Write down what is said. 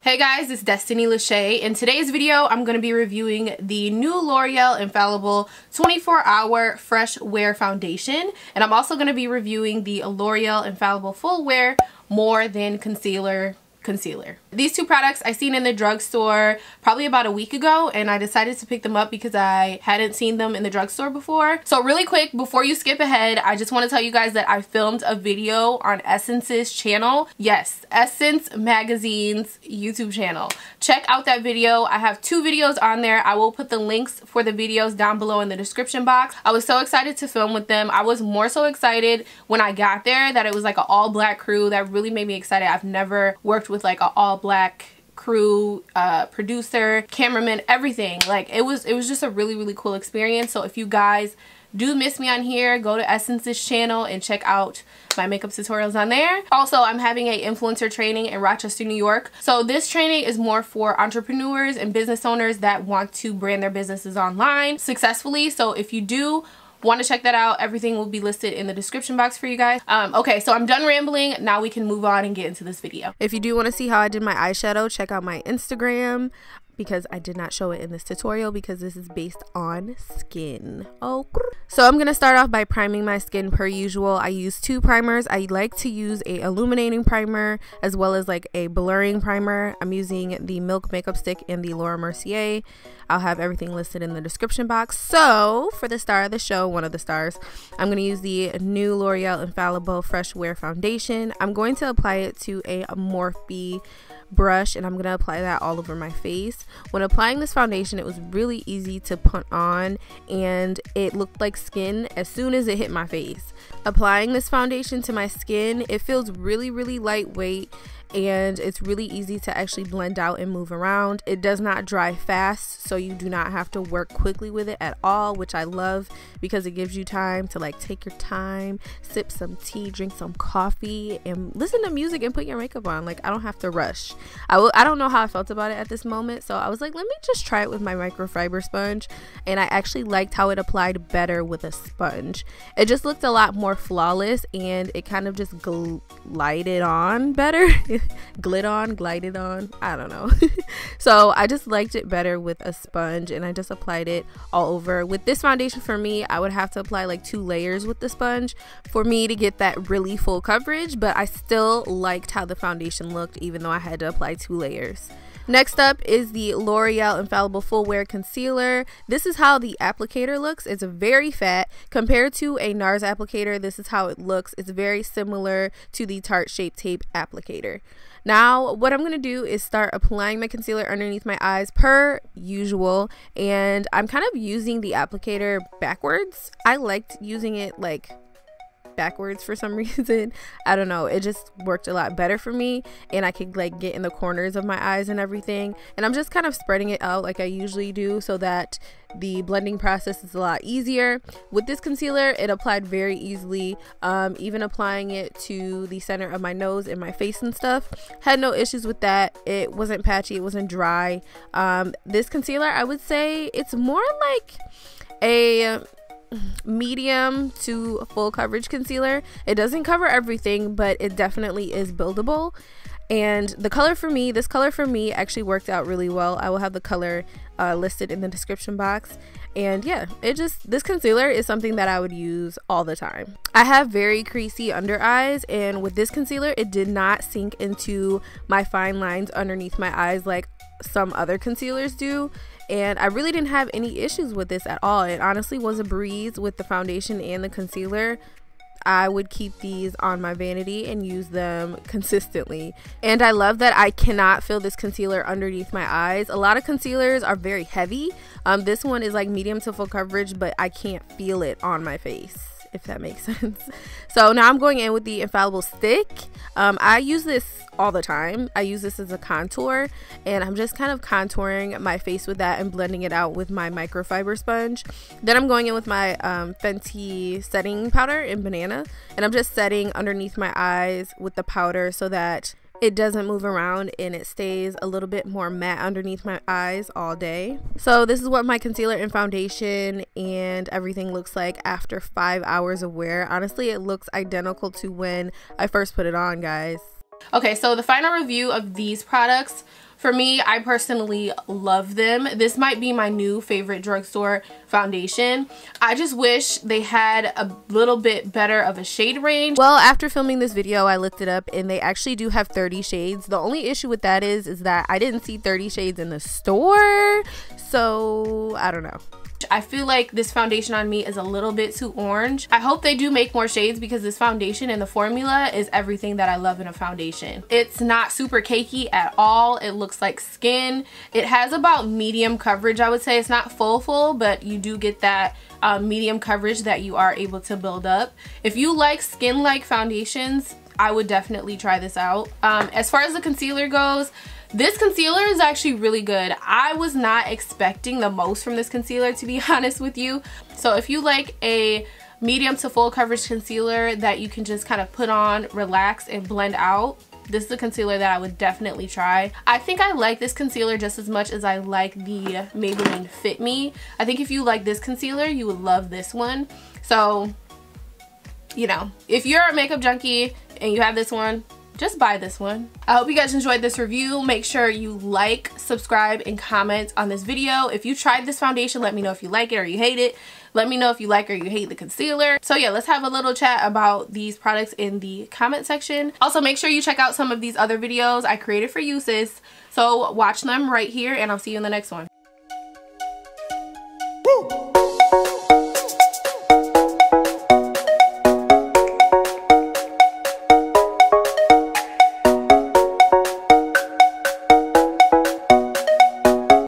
Hey guys, it's DestinyLashae. In today's video, I'm going to be reviewing the new L'Oreal Infallible 24-Hour Fresh Wear Foundation. And I'm also going to be reviewing the L'Oreal Infallible Full Wear More Than Concealer. These two products I seen in the drugstore probably about a week ago, and I decided to pick them up because I hadn't seen them in the drugstore before. So really quick, before you skip ahead, I just want to tell you guys that I filmed a video on Essence's channel. Yes, Essence Magazine's YouTube channel. Check out that video. I have two videos on there. I will put the links for the videos down below in the description box. I was so excited to film with them. I was more so excited when I got there that it was like an all-black crew. That really made me excited. I've never worked with like an all-black crew, producer, cameraman, everything. Like it was just a really cool experience. So if you guys do miss me on here, go to Essence's channel and check out my makeup tutorials on there. Also, I'm having a influencer training in Rochester, New York. So this training is more for entrepreneurs and business owners that want to brand their businesses online successfully. So if you do want to check that out, everything will be listed in the description box for you guys. Okay, so I'm done rambling. Now we can move on and get into this video. If you do want to see how I did my eyeshadow, check out my Instagram, because I did not show it in this tutorial because this is based on skin. Oh, so I'm gonna start off by priming my skin per usual. I use two primers. I like to use a illuminating primer as well as like a blurring primer. I'm using the Milk Makeup Stick and the Laura Mercier. I'll have everything listed in the description box. So for the star of the show, one of the stars, I'm going to use the new L'Oreal Infallible Fresh Wear Foundation. I'm going to apply it to a Morphe brush, and I'm going to apply that all over my face. When applying this foundation, it was really easy to put on, and it looked like skin as soon as it hit my face. Applying this foundation to my skin, it feels really lightweight, and it's really easy to actually blend out and move around. It does not dry fast, so you do not have to work quickly with it at all, which I love because it gives you time to like take your time, sip some tea, drink some coffee, and listen to music and put your makeup on. Like I don't have to rush. I don't know how I felt about it at this moment, so I was like, let me just try it with my microfiber sponge, and I actually liked how it applied better with a sponge. It just looked a lot more flawless, and it kind of just glided on better. Glided on, I don't know. So I just liked it better with a sponge, and I just applied it all over. With this foundation, for me, I would have to apply like 2 layers with the sponge for me to get that really full coverage, but I still liked how the foundation looked even though I had to apply 2 layers. Next up is the L'Oreal Infallible Full Wear Concealer. This is how the applicator looks. It's very fat. Compared to a NARS applicator, this is how it looks. It's very similar to the Tarte Shape Tape applicator. Now, what I'm going to do is start applying my concealer underneath my eyes per usual, and I'm kind of using the applicator backwards. I liked using it like backwards for some reason. I don't know, it just worked a lot better for me, and I could like get in the corners of my eyes and everything, and I'm just kind of spreading it out like I usually do so that the blending process is a lot easier. With this concealer, it applied very easily. Even applying it to the center of my nose and my face and stuff, had no issues with that. It wasn't patchy, it wasn't dry. This concealer, I would say it's more like a medium to full coverage concealer. It doesn't cover everything, but it definitely is buildable. And the color for me, this color for me actually worked out really well. I will have the color listed in the description box. And yeah, this concealer is something that I would use all the time. I have very creasy under eyes, and with this concealer, it did not sink into my fine lines underneath my eyes like some other concealers do, and I really didn't have any issues with this at all. It honestly was a breeze with the foundation and the concealer. I would keep these on my vanity and use them consistently, and I love that I cannot feel this concealer underneath my eyes. A lot of concealers are very heavy. This one is like medium to full coverage, but I can't feel it on my face, if that makes sense. So now I'm going in with the Infallible stick. I use this all the time. I use this as a contour, and I'm just kind of contouring my face with that and blending it out with my microfiber sponge. Then I'm going in with my Fenty setting powder in Banana, and I'm just setting underneath my eyes with the powder so that it doesn't move around and it stays a little bit more matte underneath my eyes all day. So this is what my concealer and foundation and everything looks like after 5 hours of wear. Honestly, it looks identical to when I first put it on, guys. Okay, so the final review of these products, for me, I personally love them. This might be my new favorite drugstore foundation. I just wish they had a little bit better of a shade range. Well, after filming this video, I looked it up and they actually do have 30 shades. The only issue with that is that I didn't see 30 shades in the store. So, I don't know. I feel like this foundation on me is a little bit too orange. I hope they do make more shades because this foundation and the formula is everything that I love in a foundation. It's not super cakey at all. It looks like skin. It has about medium coverage, I would say. It's not full, but you do get that medium coverage that you are able to build up. If you like skin-like foundations, I would definitely try this out. As far as the concealer goes, this concealer is actually really good. I was not expecting the most from this concealer, to be honest with you. So if you like a medium to full coverage concealer that you can just kind of put on, relax, and blend out, this is a concealer that I would definitely try. I think I like this concealer just as much as I like the Maybelline Fit Me. I think if you like this concealer, you would love this one. So, you know, if you're a makeup junkie and you have this one, just buy this one. I hope you guys enjoyed this review. Make sure you like, subscribe, and comment on this video. If you tried this foundation, let me know if you like it or you hate it. Let me know if you like or you hate the concealer. So yeah, let's have a little chat about these products in the comment section. Also, make sure you check out some of these other videos I created for you, sis. So watch them right here, and I'll see you in the next one.